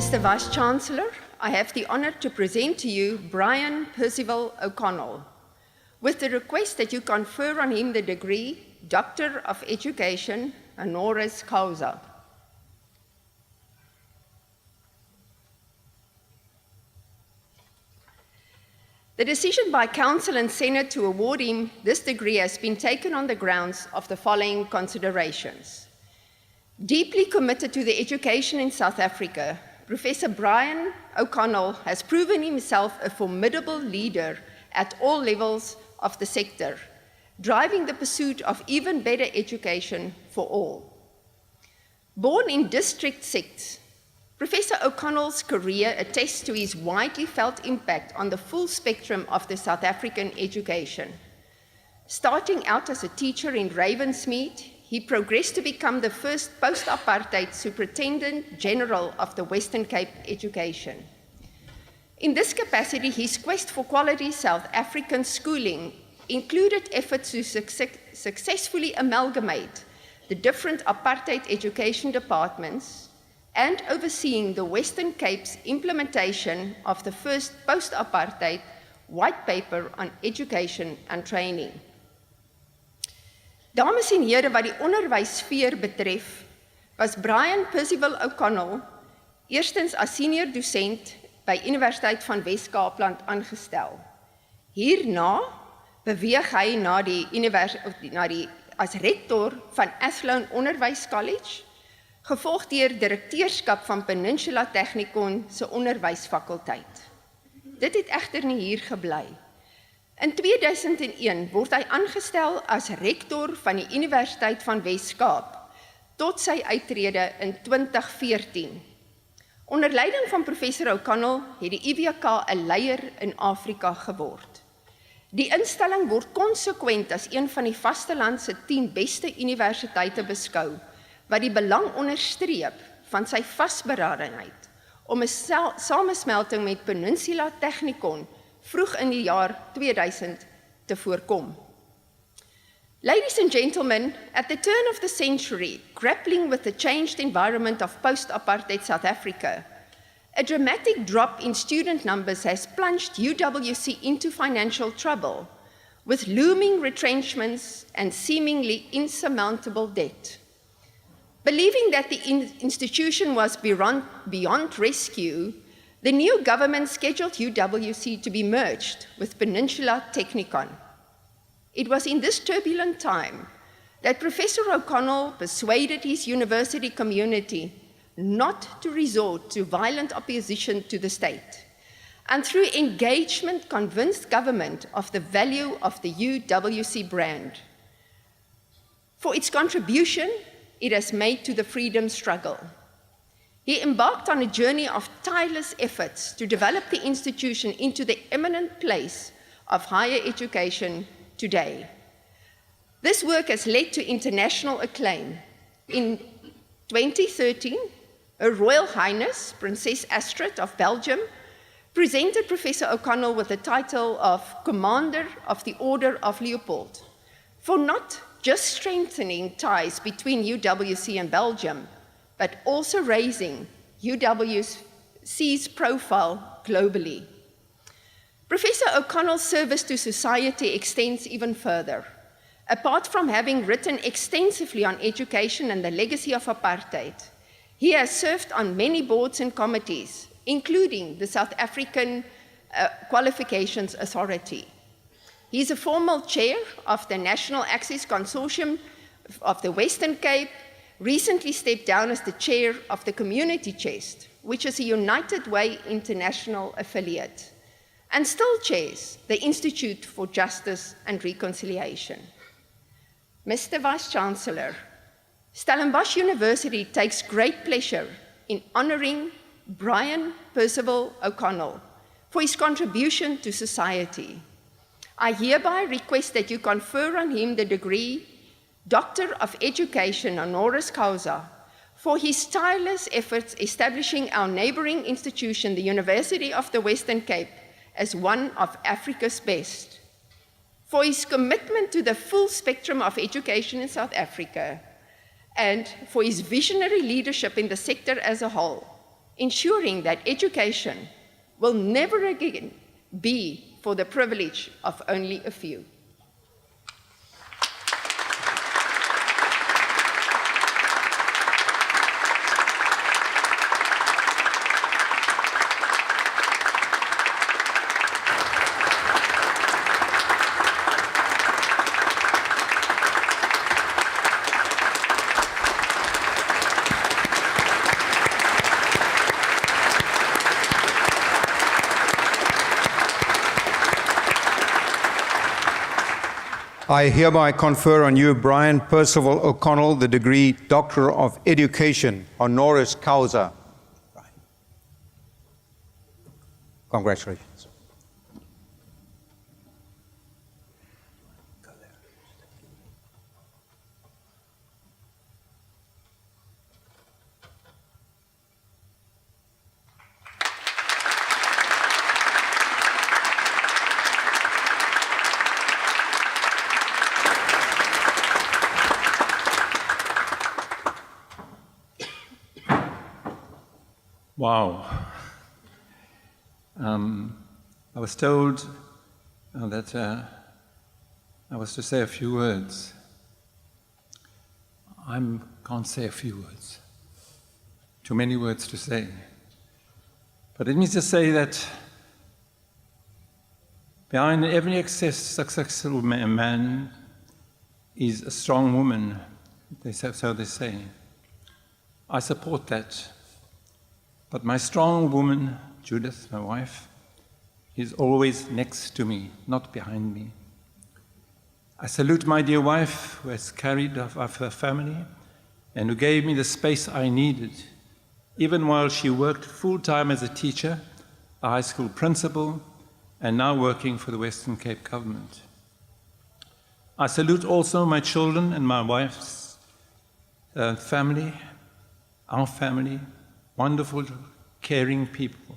Mr. Vice-Chancellor, I have the honour to present to you Brian Percival O'Connell, with the request that you confer on him the degree Doctor of Education, honoris causa. The decision by Council and Senate to award him this degree has been taken on the grounds of the following considerations. Deeply committed to the education in South Africa, Professor Brian O'Connell has proven himself a formidable leader at all levels of the sector, driving the pursuit of even better education for all. Born in District 6, Professor O'Connell's career attests to his widely felt impact on the full spectrum of the South African education. Starting out as a teacher in Ravensmead, he progressed to become the first post-apartheid Superintendent General of the Western Cape Education. In this capacity, his quest for quality South African schooling included efforts to successfully amalgamate the different apartheid education departments and overseeing the Western Cape's implementation of the first post-apartheid white paper on education and training. Dames en here, wat die onderwysfeer betref, was Brian Percival O'Connell eerstens as senior dosent by Universiteit van Wes-Kaapland aangestel. Hierna beweeg hy as rektor van Athlone Onderwys College, gevolg deur direkteurskap van Peninsula Technikon se onderwysfakulteit. Dit het egter nie hier gebly. In 2001 word hy aangestel as rektor van die Universiteit van Wes-Kaap tot sy uittrede in 2014. Onder leiding van professor O'Connell het die IWK 'n leier in Afrika geword. Die instelling word konsekwent as een van die vasteland se 10 beste universiteite beskou, wat die belang onderstreep van sy vasberadenheid om 'n samesmelting met Peninsula Technikon vroeg in die jaar 2000 te voorkom. Ladies and gentlemen, at the turn of the century, grappling with the changed environment of post-apartheid South Africa, a dramatic drop in student numbers has plunged UWC into financial trouble, with looming retrenchments and seemingly insurmountable debt. Believing that the institution was beyond rescue, the new government scheduled UWC to be merged with Peninsula Technikon. It was in this turbulent time that Professor O'Connell persuaded his university community not to resort to violent opposition to the state, and through engagement convinced government of the value of the UWC brand, for its contribution it has made to the freedom struggle. He embarked on a journey of tireless efforts to develop the institution into the eminent place of higher education today. This work has led to international acclaim. In 2013, Her Royal Highness, Princess Astrid of Belgium, presented Professor O'Connell with the title of Commander of the Order of Leopold, for not just strengthening ties between UWC and Belgium, but also raising UWC's profile globally. Professor O'Connell's service to society extends even further. Apart from having written extensively on education and the legacy of apartheid, he has served on many boards and committees, including the South African Qualifications Authority. He is a former chair of the National Access Consortium of the Western Cape, recently stepped down as the chair of the Community Chest, which is a United Way international affiliate, and still chairs the Institute for Justice and Reconciliation. Mr. Vice-Chancellor, Stellenbosch University takes great pleasure in honouring Brian Percival O'Connell for his contribution to society. I hereby request that you confer on him the degree Doctor of Education honoris causa for his tireless efforts establishing our neighbouring institution, the University of the Western Cape, as one of Africa's best, for his commitment to the full spectrum of education in South Africa, and for his visionary leadership in the sector as a whole, ensuring that education will never again be for the privilege of only a few. I hereby confer on you, Brian Percival O'Connell, the degree Doctor of Education, honoris causa. Congratulations. Wow. I was told that I was to say a few words. I can't say a few words. Too many words to say. But let me just say that behind every successful man is a strong woman, so they say. I support that. But my strong woman, Judith, my wife, is always next to me, not behind me. I salute my dear wife, who has carried of her family and who gave me the space I needed, even while she worked full-time as a teacher, a high school principal, and now working for the Western Cape government. I salute also my children and my wife's family, our family, wonderful, caring people,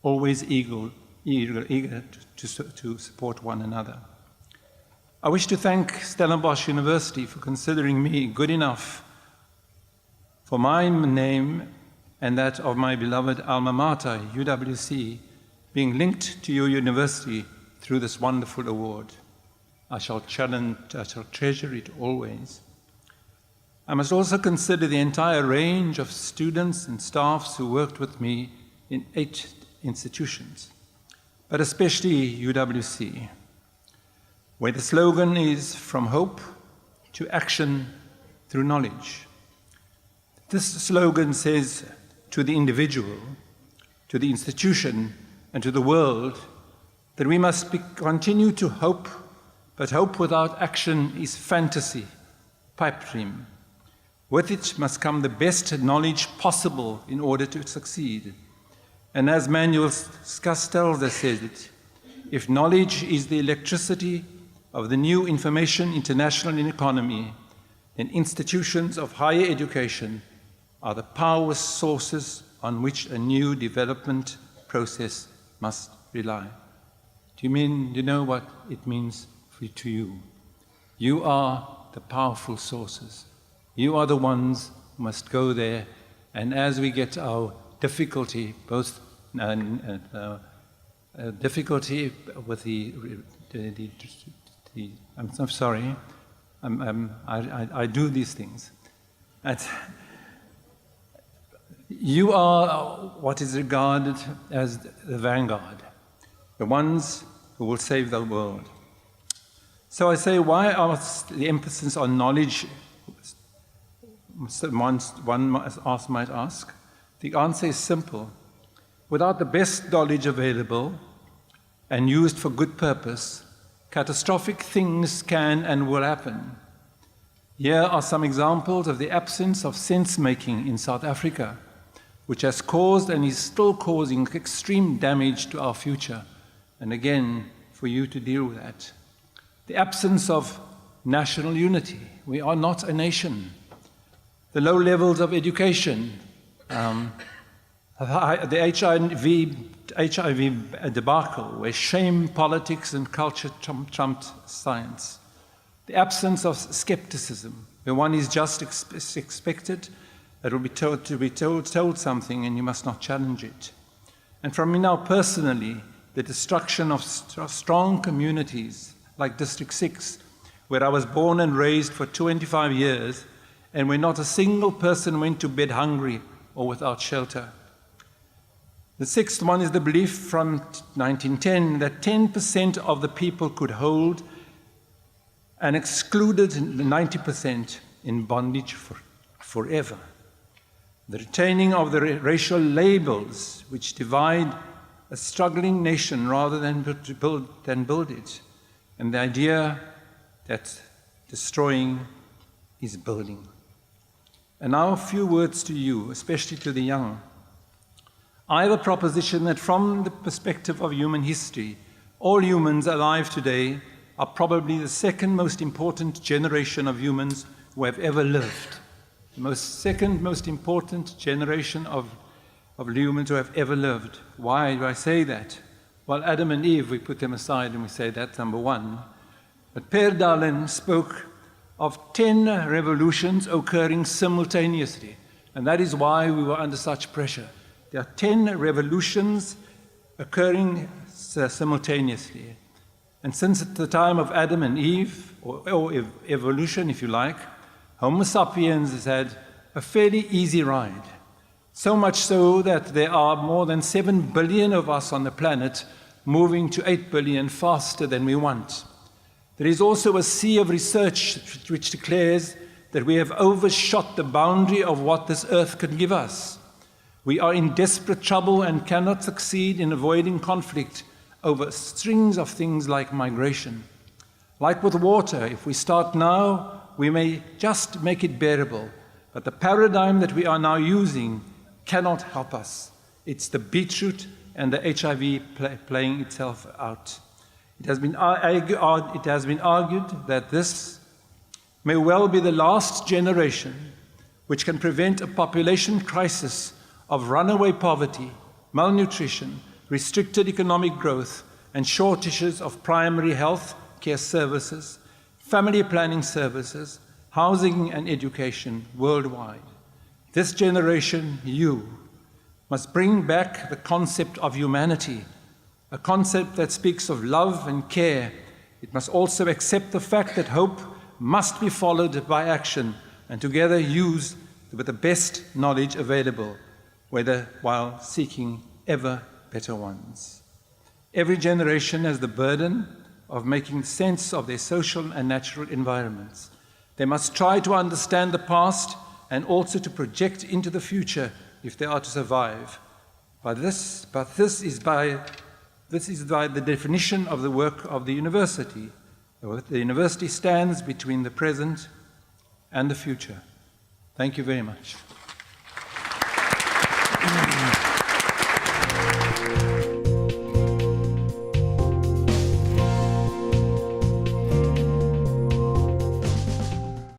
always eager to support one another. I wish to thank Stellenbosch University for considering me good enough for my name and that of my beloved alma mater, UWC, being linked to your university through this wonderful award. I shall treasure it always. I must also consider the entire range of students and staffs who worked with me in 8 institutions, but especially UWC, where the slogan is from hope to action through knowledge. This slogan says to the individual, to the institution, and to the world that we must continue to hope, but hope without action is fantasy, pipe dream. With it must come the best knowledge possible in order to succeed. And as Manuel Castells said it, if knowledge is the electricity of the new information international economy, then institutions of higher education are the power sources on which a new development process must rely. Do you know what it means to you? You are the powerful sources. You are the ones who must go there, and as we get our difficulty, both difficulty with I'm sorry, I do these things. You are what is regarded as the vanguard, the ones who will save the world. So I say, why are the emphasis on knowledge? One might ask. The answer is simple. Without the best knowledge available and used for good purpose, catastrophic things can and will happen. Here are some examples of the absence of sense-making in South Africa, which has caused and is still causing extreme damage to our future, and again, for you to deal with that. The absence of national unity. We are not a nation. The low levels of education, the HIV debacle, where shame, politics, and culture trumped science. The absence of skepticism, where one is just expected that will be told something and you must not challenge it. And for me now personally, the destruction of strong communities like District 6, where I was born and raised for 25 years, and where not a single person went to bed hungry or without shelter. The sixth one is the belief from 1910 that 10% of the people could hold and excluded 90% in bondage forever. The retaining of the racial labels which divide a struggling nation rather than build it, and the idea that destroying is building. And now a few words to you, especially to the young. I have a proposition that from the perspective of human history, all humans alive today are probably the second most important generation of humans who have ever lived. The second most important generation of humans who have ever lived. Why do I say that? Well, Adam and Eve, we put them aside and we say that's number one. But Per Dahlen spoke of 10 revolutions occurring simultaneously, and that is why we were under such pressure. There are 10 revolutions occurring simultaneously. And since at the time of Adam and Eve, or evolution if you like, Homo sapiens has had a fairly easy ride. So much so that there are more than 7 billion of us on the planet moving to 8 billion faster than we want. There is also a sea of research which declares that we have overshot the boundary of what this earth can give us. We are in desperate trouble and cannot succeed in avoiding conflict over strings of things like migration. Like with water, if we start now, we may just make it bearable. But the paradigm that we are now using cannot help us. It's the beetroot and the HIV playing itself out. It has been argued that this may well be the last generation which can prevent a population crisis of runaway poverty, malnutrition, restricted economic growth, and shortages of primary health care services, family planning services, housing and education worldwide. This generation, you, must bring back the concept of humanity, a concept that speaks of love and care. It must also accept the fact that hope must be followed by action, and together use with the best knowledge available, whether while seeking ever better ones. Every generation has the burden of making sense of their social and natural environments. They must try to understand the past and also to project into the future if they are to survive. This is by the definition of the work of the university. The university stands between the present and the future. Thank you very much.